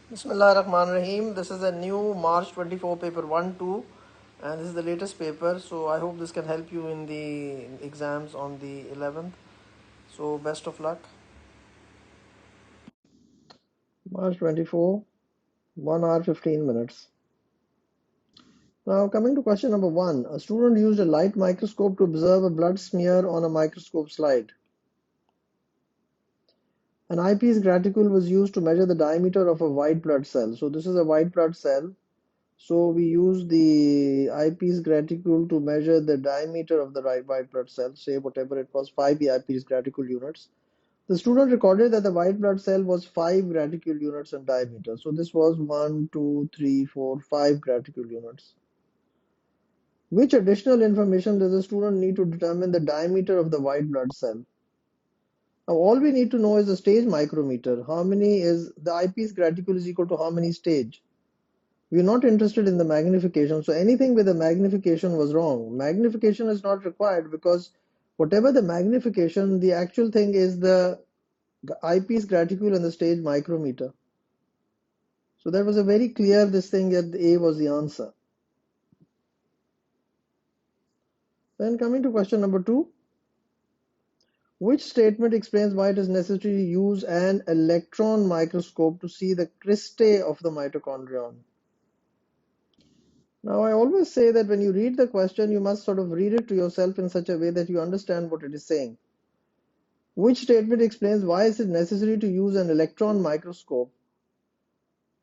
Bismillah Rahman Rahim. This is a new March 24 paper 1-2 and this is the latest paper, so I hope this can help you in the exams on the 11th. So best of luck. March 24, 1 hour 15 minutes. Now coming to question number 1. A student used a light microscope to observe a blood smear on a microscope slide. An eyepiece graticule was used to measure the diameter of a white blood cell. So this is a white blood cell. So we use the eyepiece graticule to measure the diameter of the white blood cell, say whatever it was, 5 eyepiece graticule units. The student recorded that the white blood cell was 5 graticule units in diameter. So this was 1, 2, 3, 4, 5 graticule units. Which additional information does the student need to determine the diameter of the white blood cell? Now all we need to know is the stage micrometer. How many is the eyepiece graticule is equal to how many stage? We're not interested in the magnification. So anything with a magnification was wrong. Magnification is not required because whatever the magnification, the actual thing is the eyepiece graticule and the stage micrometer. So that was a very clear this thing that A was the answer. Then coming to question number 2. Which statement explains why it is necessary to use an electron microscope to see the cristae of the mitochondrion? Now, I always say that when you read the question, you must sort of read it to yourself in such a way that you understand what it is saying. Which statement explains why is it necessary to use an electron microscope?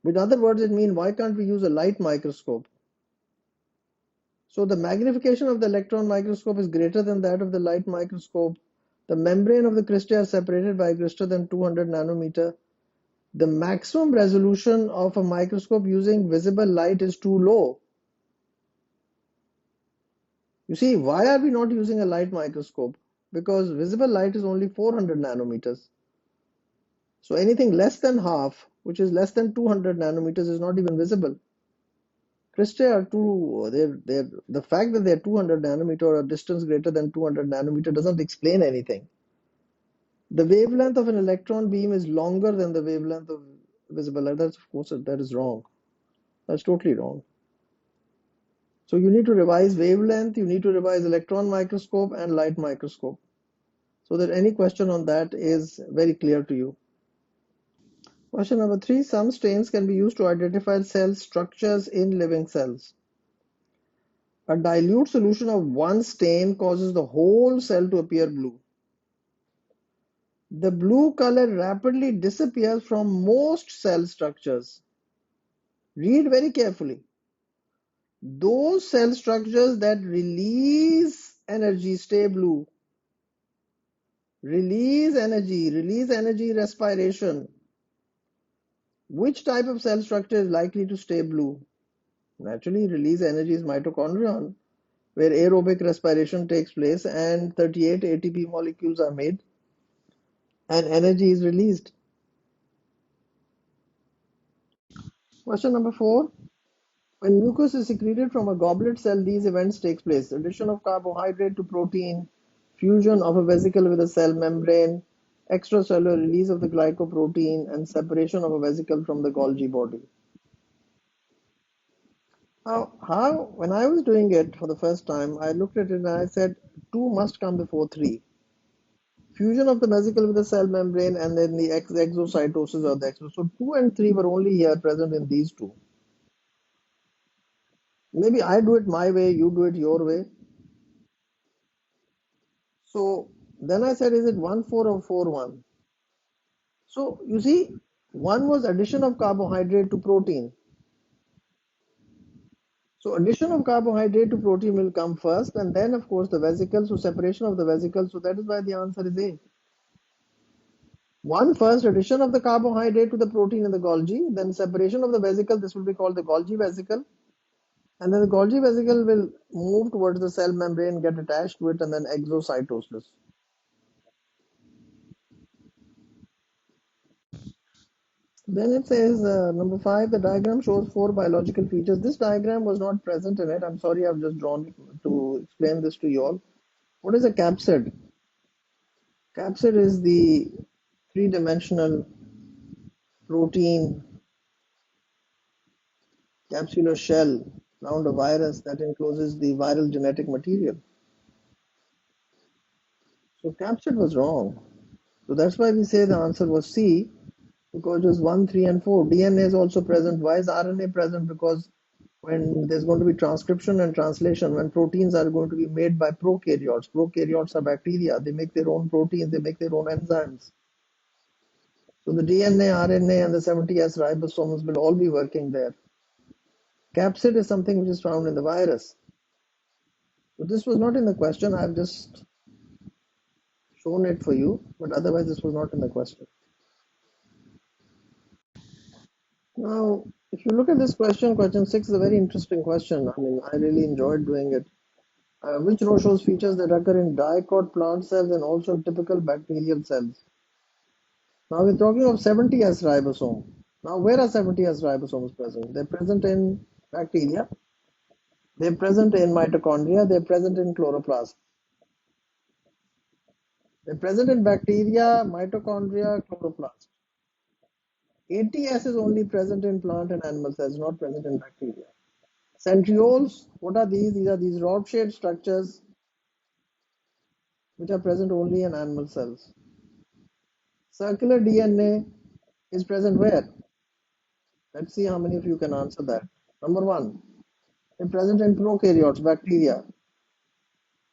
In other words, it means why can't we use a light microscope? So the magnification of the electron microscope is greater than that of the light microscope. The membrane of the cristae are separated by greater than 200 nanometer. The maximum resolution of a microscope using visible light is too low. You see, why are we not using a light microscope? Because visible light is only 400 nanometers. So anything less than half, which is less than 200 nanometers, is not even visible. Cristae are the fact that they're 200 nanometer or a distance greater than 200 nanometer doesn't explain anything. The wavelength of an electron beam is longer than the wavelength of visible light. That's, of course, that is wrong. That's totally wrong. So you need to revise wavelength, you need to revise electron microscope and light microscope, so that any question on that is very clear to you. Question number 3. Some stains can be used to identify cell structures in living cells. A dilute solution of one stain causes the whole cell to appear blue. The blue color rapidly disappears from most cell structures. Read very carefully. Those cell structures that release energy stay blue. Release energy, respiration. Which type of cell structure is likely to stay blue? Naturally, release energy is mitochondrion, where aerobic respiration takes place and 38 ATP molecules are made and energy is released. Question number 4. When mucus is secreted from a goblet cell, these events take place. Addition of carbohydrate to protein, fusion of a vesicle with a cell membrane, extracellular release of the glycoprotein, and separation of a vesicle from the Golgi body. When I was doing it for the first time, I looked at it and I said 2 must come before 3. Fusion of the vesicle with the cell membrane and then the exocytosis or the exo. So 2 and 3 were only here present in these two. Maybe I do it my way, you do it your way. So then I said, is it 1-4 or 4-1? So you see, one was addition of carbohydrate to protein. So addition of carbohydrate to protein will come first, and then of course the vesicle, so separation of the vesicle, so that is why the answer is A. One first addition of the carbohydrate to the protein in the Golgi, then separation of the vesicle, this will be called the Golgi vesicle, and then the Golgi vesicle will move towards the cell membrane, get attached to it, and then exocytosis. Then it says number 5, the diagram shows 4 biological features. This diagram was not present in it. I'm sorry, I've just drawn it to explain this to you all. What is a capsid? Capsid is the three-dimensional protein capsular shell around a virus that encloses the viral genetic material. So capsid was wrong. So that's why we say the answer was C, because it was 1, 3, and 4. DNA is also present. Why is RNA present? Because when there's going to be transcription and translation, when proteins are going to be made by prokaryotes are bacteria. They make their own proteins, they make their own enzymes. So the DNA, RNA, and the 70S ribosomes will all be working there. Capsid is something which is found in the virus. So this was not in the question. I've just shown it for you, but otherwise this was not in the question. Now, if you look at this question, question 6 is a very interesting question. I mean, I really enjoyed doing it. Which row shows features that occur in dicot plant cells and also in typical bacterial cells? Now we're talking of 70S ribosome. Now, where are 70S ribosomes present? They're present in bacteria, they're present in mitochondria, they're present in chloroplast. They're present in bacteria, mitochondria, chloroplast. ATS is only present in plant and animal cells, not present in bacteria. Centrioles, what are these? These are these rod-shaped structures which are present only in animal cells. Circular DNA is present where? Let's see how many of you can answer that. Number 1, they're present in prokaryotes, bacteria.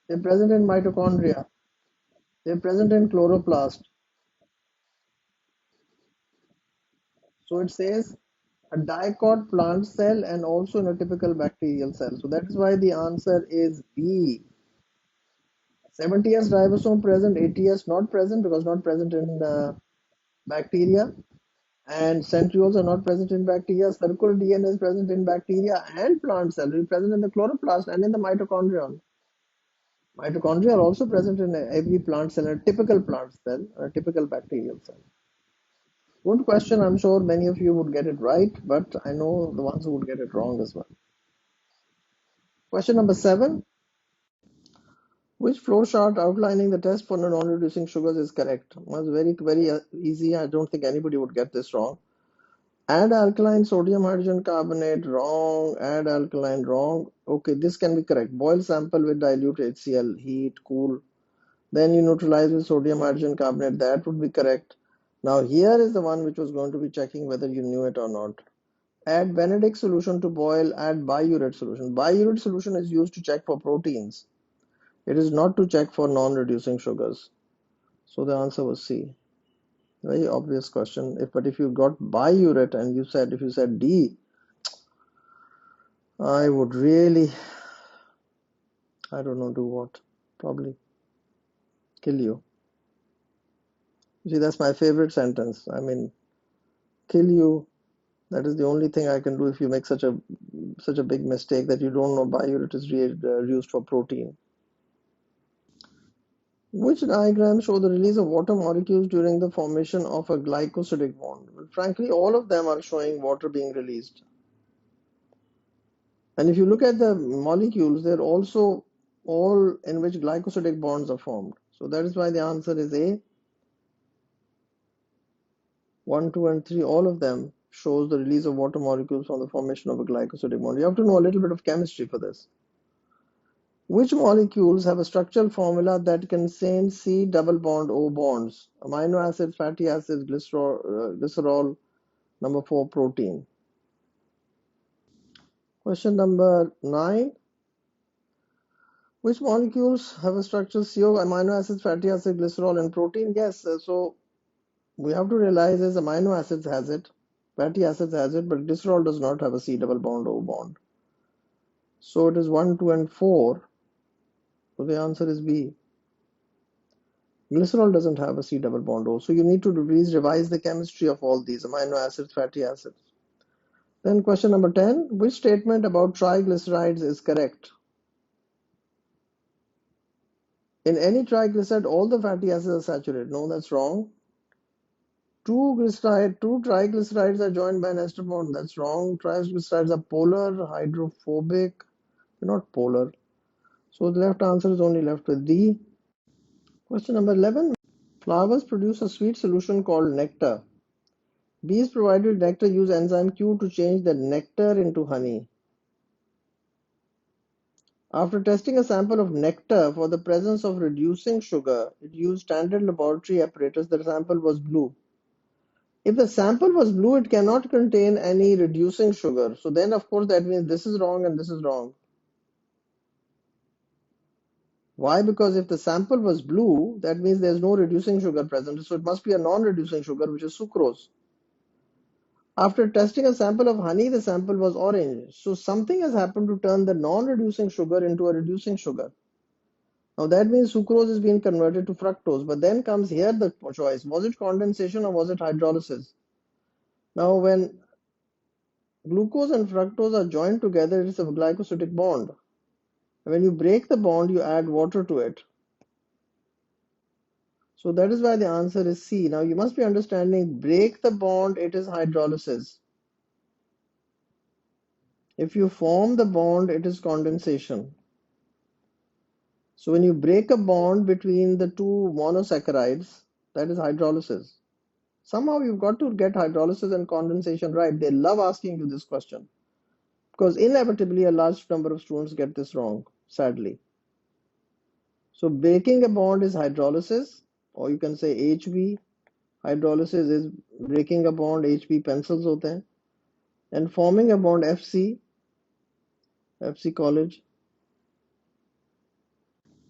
They're present in mitochondria. They're present in chloroplast. So it says a dicot plant cell and also in a typical bacterial cell. So that is why the answer is B. 70S ribosome present, ATS not present because not present in bacteria, and centrioles are not present in bacteria. Circular DNA is present in bacteria and plant cell. It is present in the chloroplast and in the mitochondrion. Mitochondria are also present in every plant cell, a typical plant cell, a typical bacterial cell. Good question. I'm sure many of you would get it right, but I know the ones who would get it wrong as well. Question number 7. Which flow chart outlining the test for non-reducing sugars is correct? Well, it's very easy. I don't think anybody would get this wrong. Add alkaline sodium hydrogen carbonate, wrong. Add alkaline, wrong. Okay, this can be correct. Boil sample with dilute HCl, heat, cool. Then you neutralize with sodium hydrogen carbonate. That would be correct. Now here is the one which was going to be checking whether you knew it or not. Add Benedict solution to boil, add biuret solution. Biuret solution is used to check for proteins. It is not to check for non-reducing sugars. So the answer was C. Very obvious question. But if you got biuret and if you said D, I would really, I don't know, do what? Probably kill you. See, that's my favorite sentence. I mean, kill you. That is the only thing I can do if you make such a big mistake that you don't know biuret is used for protein. Which diagrams show the release of water molecules during the formation of a glycosidic bond? Well, frankly, all of them are showing water being released. And if you look at the molecules, they're also all in which glycosidic bonds are formed. So that is why the answer is A. 1, 2, and 3, all of them shows the release of water molecules from the formation of a glycosidic bond. You have to know a little bit of chemistry for this. Which molecules have a structural formula that contains C double bond O bonds? Amino acids, fatty acids, glycerol, number 4, protein. Question number 9. Which molecules have a structure CO, amino acids, fatty acids, glycerol, and protein? Yes, so we have to realize is amino acids has it, fatty acids has it, but glycerol does not have a C double bond O bond. So it is 1, 2, and 4. So the answer is B. Glycerol doesn't have a C double bond O. So you need to revise the chemistry of all these amino acids, fatty acids. Then question number 10. Which statement about triglycerides is correct? In any triglyceride, all the fatty acids are saturated. No, that's wrong. Two triglycerides are joined by an ester bond. That's wrong. Triglycerides are polar, hydrophobic. They're not polar. So the left answer is only left with D. Question number 11. Flowers produce a sweet solution called nectar. Bees provided with nectar use enzyme Q to change the nectar into honey. After testing a sample of nectar for the presence of reducing sugar, it used standard laboratory apparatus. The sample was blue. If the sample was blue, it cannot contain any reducing sugar. So then, of course, that means this is wrong and this is wrong. Why? Because if the sample was blue, that means there's no reducing sugar present. So it must be a non-reducing sugar, which is sucrose. After testing a sample of honey, the sample was orange. So something has happened to turn the non-reducing sugar into a reducing sugar. Now that means sucrose is being converted to fructose. But then comes here the choice. Was it condensation or was it hydrolysis? Now when glucose and fructose are joined together, it is a glycosidic bond. When you break the bond, you add water to it. So that is why the answer is C. Now you must be understanding, break the bond, it is hydrolysis. If you form the bond, it is condensation. So when you break a bond between the two monosaccharides, that is hydrolysis. Somehow you've got to get hydrolysis and condensation right. They love asking you this question because inevitably a large number of students get this wrong, sadly. So breaking a bond is hydrolysis, or you can say HB. Hydrolysis is breaking a bond, HB pencils होते हैं, and forming a bond FC, FC college.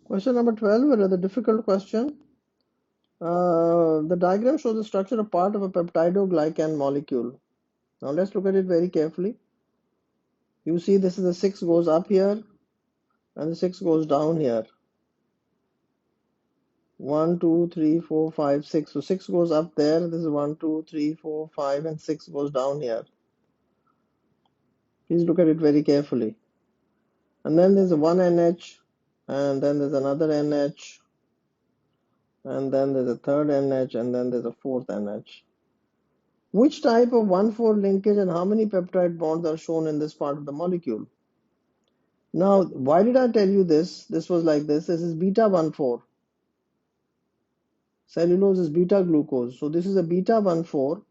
Question number 12, a rather difficult question. The diagram shows the structure of part of a peptidoglycan molecule. Now let's look at it very carefully. You see this is the 6 goes up here and the 6 goes down here. 1, 2, 3, 4, 5, 6. So 6 goes up there. This is 1, 2, 3, 4, 5, and 6 goes down here. Please look at it very carefully. And then there's one NH, and then there's another NH, and then there's a third NH, and then there's a fourth NH. Which type of 1,4 linkage and how many peptide bonds are shown in this part of the molecule? Now, why did I tell you this? This was like this. This is beta 1,4. Cellulose is beta glucose. So this is a beta 1,4,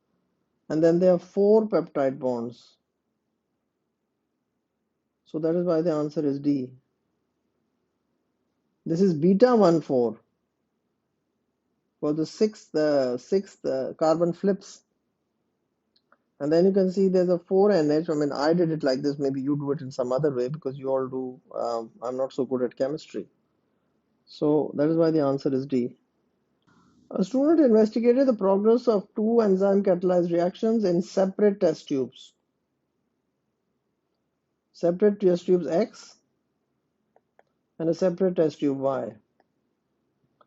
and then there are 4 peptide bonds. So that is why the answer is D. This is beta 1,4. For the sixth carbon flips. And then you can see there's a 4NH. I mean, I did it like this. Maybe you do it in some other way because you all do. I'm not so good at chemistry. So that is why the answer is D. A student investigated the progress of 2 enzyme catalyzed reactions in separate test tubes. Separate test tubes X and a separate test tube Y.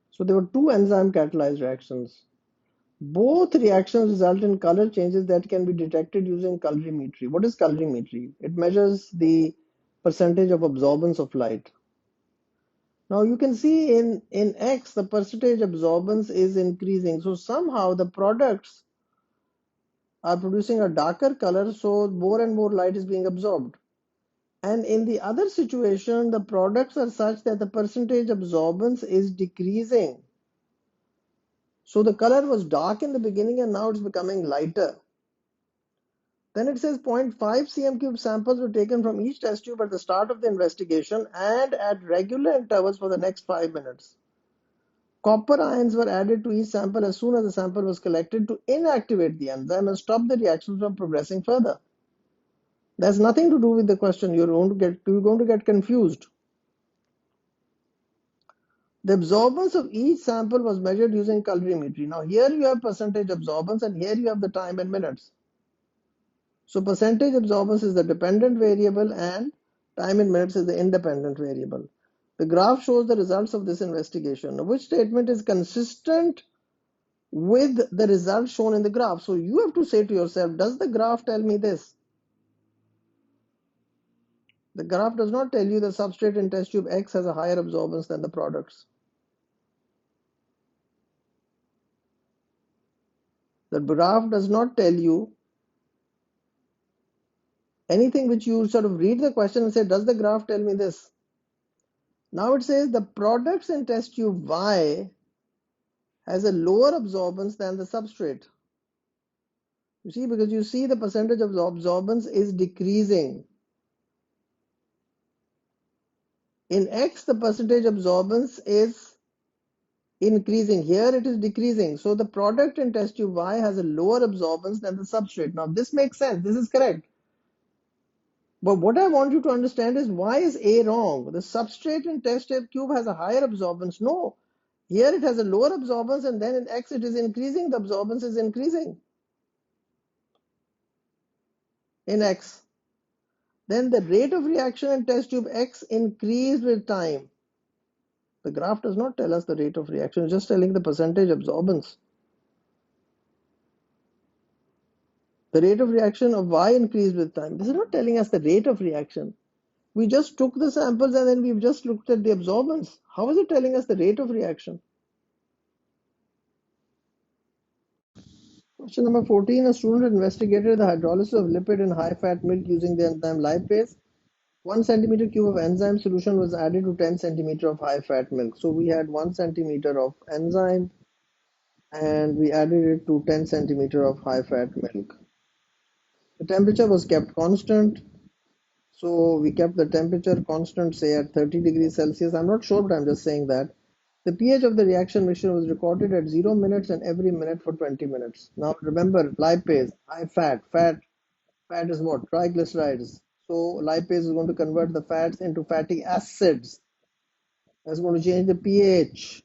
So there were 2 enzyme catalyzed reactions. Both reactions result in color changes that can be detected using colorimetry. What is colorimetry? It measures the percentage of absorbance of light. Now you can see in X the percentage absorbance is increasing. So somehow the products are producing a darker color, so more and more light is being absorbed. And in the other situation, the products are such that the percentage absorbance is decreasing. So the color was dark in the beginning and now it's becoming lighter. Then it says 0.5 cm cube samples were taken from each test tube at the start of the investigation and at regular intervals for the next 5 minutes. Copper ions were added to each sample as soon as the sample was collected to inactivate the enzyme and stop the reactions from progressing further. That's nothing to do with the question. You're going to get confused. The absorbance of each sample was measured using colorimetry. Now here you have percentage absorbance and here you have the time in minutes. So percentage absorbance is the dependent variable and time in minutes is the independent variable. The graph shows the results of this investigation. Now, which statement is consistent with the results shown in the graph? So you have to say to yourself, does the graph tell me this? The graph does not tell you the substrate in test tube X has a higher absorbance than the products. The graph does not tell you anything which you sort of read the question and say, does the graph tell me this? Now it says the products in test tube Y has a lower absorbance than the substrate. You see, because you see the percentage of absorbance is decreasing. In X, the percentage absorbance is increasing. Here it is decreasing. So the product in test tube Y has a lower absorbance than the substrate. Now this makes sense. This is correct. But what I want you to understand is, why is A wrong? The substrate in test tube has a higher absorbance. No. Here it has a lower absorbance, and then in X it is increasing. The absorbance is increasing in X. Then the rate of reaction in test tube X increased with time. The graph does not tell us the rate of reaction, it's just telling the percentage absorbance. The rate of reaction of Y increased with time. This is not telling us the rate of reaction. We just took the samples and then we've just looked at the absorbance. How is it telling us the rate of reaction? Question number 14. A student investigated the hydrolysis of lipid in high-fat milk using the enzyme lipase. 1 centimeter cube of enzyme solution was added to 10 centimeter of high-fat milk. So we had 1 centimeter of enzyme and we added it to 10 centimeter of high-fat milk. The temperature was kept constant. So we kept the temperature constant, say at 30 degrees Celsius. I'm not sure, but I'm just saying that. The pH of the reaction mixture was recorded at 0 minutes and every minute for 20 minutes. Now remember, lipase, high fat. Fat is what? Triglycerides. So lipase is going to convert the fats into fatty acids. That's going to change the pH.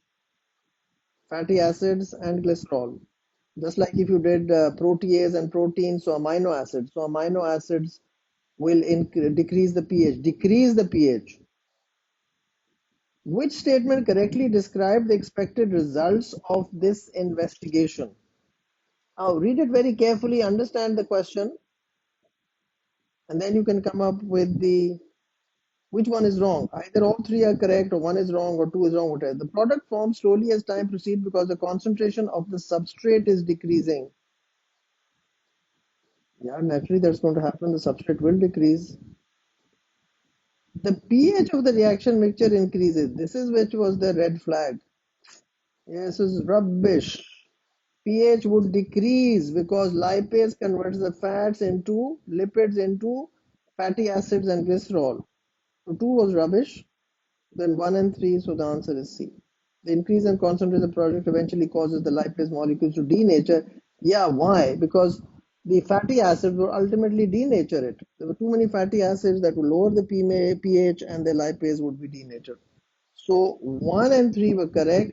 Fatty acids and glycerol. Just like if you did protease and protein, so amino acids. So amino acids will decrease the pH. Decrease the pH. Which statement correctly described the expected results of this investigation? Now read it very carefully, understand the question, and then you can come up with the which one is wrong. Either all three are correct, or one is wrong, or two is wrong, whatever. The product forms slowly as time proceeds because the concentration of the substrate is decreasing. Yeah, naturally that's going to happen. The substrate will decrease. The pH of the reaction mixture increases. This is which was the red flag. Yes, it's rubbish. pH would decrease because lipase converts the fats into lipids into fatty acids and glycerol. So 2 was rubbish, then 1 and 3, so the answer is C. The increase in concentration of the product eventually causes the lipase molecules to denature. Yeah, why? Because the fatty acids will ultimately denature it. There were too many fatty acids that will lower the pH and the lipase would be denatured. So 1 and 3 were correct.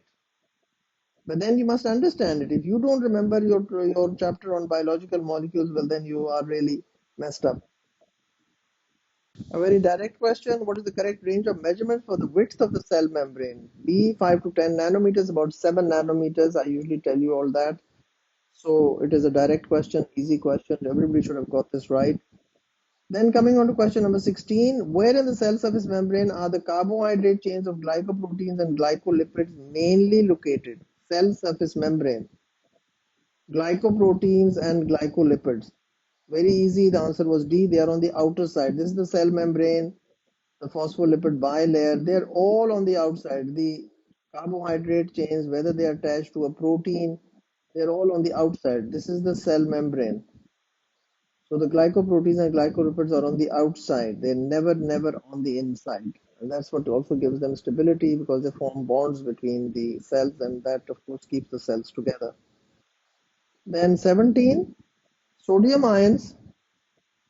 But then you must understand it. If you don't remember your chapter on biological molecules, well, then you are really messed up. A very direct question. What is the correct range of measurement for the width of the cell membrane? B, 5 to 10 nanometers, about 7 nanometers. I usually tell you all that. So it is a direct question, easy question. Everybody should have got this right. Then coming on to question number 16. Where in the cell surface membrane are the carbohydrate chains of glycoproteins and glycolipids mainly located? Cell surface membrane. Glycoproteins and glycolipids. Very easy, the answer was D. They are on the outer side. This is the cell membrane, the phospholipid bilayer. They're all on the outside. The carbohydrate chains, whether they are attached to a protein, they're all on the outside. This is the cell membrane. So the glycoproteins and glycolipids are on the outside. They're never on the inside. And that's what also gives them stability, because they form bonds between the cells, and that of course keeps the cells together. Then 17, sodium ions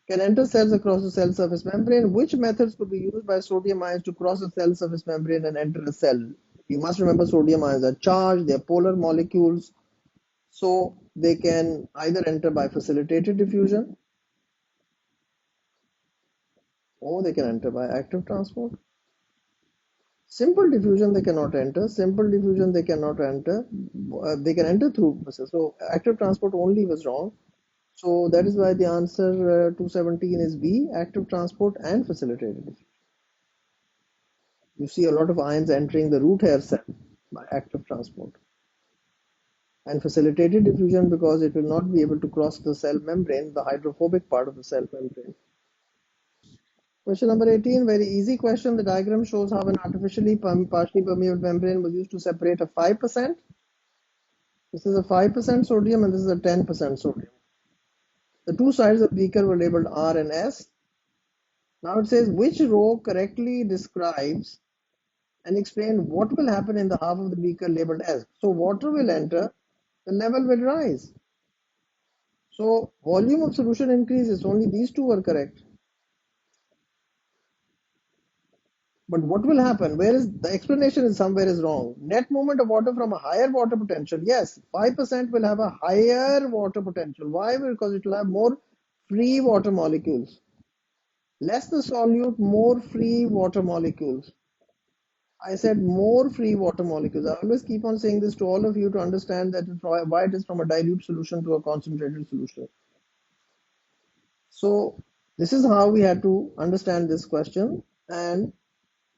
can enter cells across the cell surface membrane. Which methods could be used by sodium ions to cross the cell surface membrane and enter a cell? You must remember sodium ions are charged, they are polar molecules, so they can either enter by facilitated diffusion or they can enter by active transport. Simple diffusion they cannot enter. Simple diffusion they cannot enter. They can enter through. So active transport only was wrong. So that is why the answer 217 is B, active transport and facilitated diffusion. You see a lot of ions entering the root hair cell by active transport. And facilitated diffusion because it will not be able to cross the cell membrane, the hydrophobic part of the cell membrane. Question number 18, very easy question. The diagram shows how an artificially partially permeable membrane was used to separate a 5%. This is a 5% sodium and this is a 10% sodium. The two sides of the beaker were labeled R and S. Now it says which row correctly describes and explain what will happen in the half of the beaker labeled S. So water will enter, the level will rise. So volume of solution increases. Only these two are correct. But what will happen? Where is the explanation is somewhere is wrong. Net movement of water from a higher water potential. Yes, 5% will have a higher water potential. Why? Because it will have more free water molecules. Less the solute, more free water molecules. I said more free water molecules. I always keep on saying this to all of you to understand that why it is from a dilute solution to a concentrated solution. So this is how we had to understand this question, and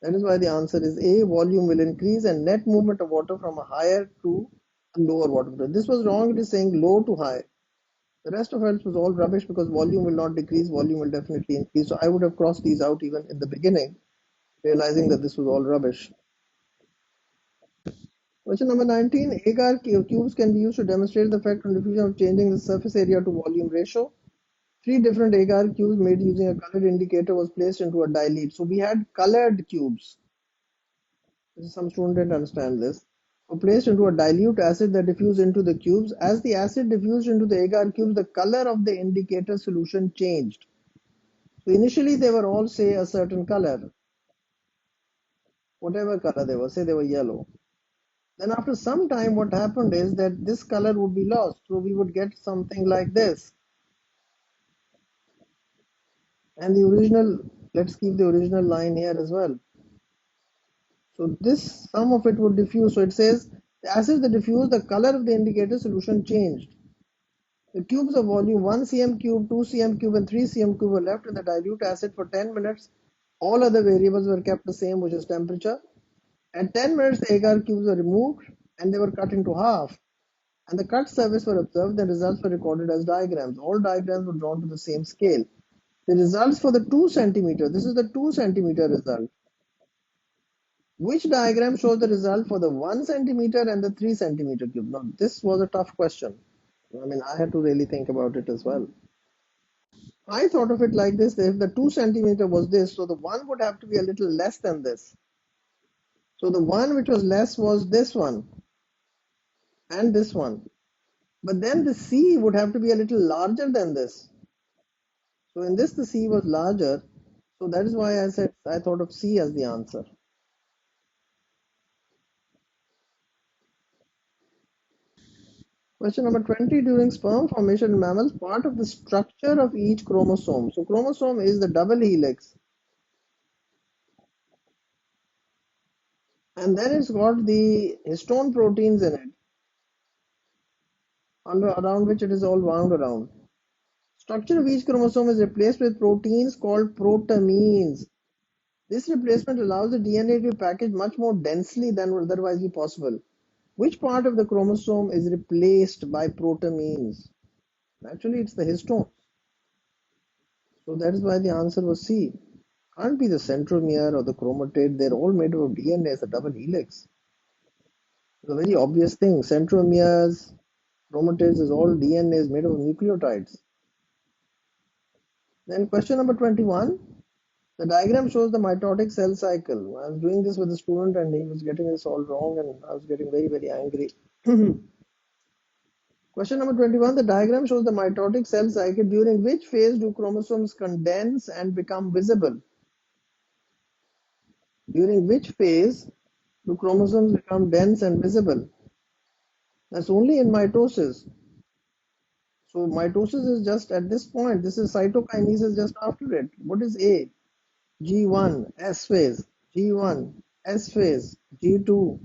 that is why the answer is A. Volume will increase and net movement of water from a higher to a lower water potential. This was wrong. It is saying low to high. The rest of it was all rubbish because volume will not decrease. Volume will definitely increase. So I would have crossed these out even in the beginning, realizing that this was all rubbish. Question number 19. Agar cubes can be used to demonstrate the effect on diffusion of changing the surface area to volume ratio. Three different agar cubes made using a colored indicator was placed into a dilute. So we had colored cubes. Some student didn't understand this. Were placed into a dilute acid that diffused into the cubes. As the acid diffused into the agar cubes, the color of the indicator solution changed. So initially they were all say a certain color, whatever color they were, say they were yellow. Then after some time what happened is that this color would be lost. So we would get something like this. And the original, let's keep the original line here as well. So this, some of it would diffuse. So it says the acid that diffused, the color of the indicator solution changed. The cubes of volume 1 cm cube, 2 cm cube and 3 cm cube were left in the dilute acid for 10 minutes. All other variables were kept the same, which is temperature. At 10 minutes, the agar cubes were removed and they were cut into half. And the cut surface were observed. The results were recorded as diagrams. All diagrams were drawn to the same scale. The results for the 2 centimeter, this is the 2 centimeter result. Which diagram shows the result for the 1 centimeter and the 3 centimeter cube? Now, this was a tough question. I mean, I had to really think about it as well. I thought of it like this: if the 2 centimeter was this, so the one would have to be a little less than this. So the one which was less was this one and this one. But then the C would have to be a little larger than this. So in this, the C was larger. So that is why I said I thought of C as the answer. Question number 20. During sperm formation in mammals, part of the structure of each chromosome. So chromosome is the double helix. And then it's got the histone proteins in it, around which it is all wound around. Structure of each chromosome is replaced with proteins called protamines. This replacement allows the DNA to be packaged much more densely than would otherwise be possible. Which part of the chromosome is replaced by protamines? Actually, it's the histone. So that is why the answer was C. Can't be the centromere or the chromatid. They're all made of DNA as a double helix. It's a very obvious thing. Centromeres, chromatids is all DNA is made of nucleotides. Then question number 21. The diagram shows the mitotic cell cycle. I was doing this with a student and he was getting this all wrong and I was getting very, very angry. Question number 21. The diagram shows the mitotic cell cycle. During which phase do chromosomes condense and become visible? During which phase do chromosomes become dense and visible? That's only in mitosis. So mitosis is just at this point. This is cytokinesis just after it. What is A? G1, S phase, G1, S phase, G2.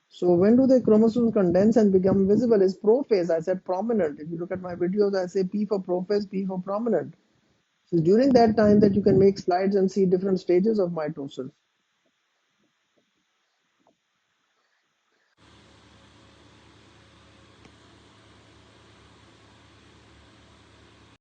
So when do the chromosomes condense and become visible is prophase. I said prominent. If you look at my videos, I say P for prophase, P for prominent. So during that time that you can make slides and see different stages of mitosis.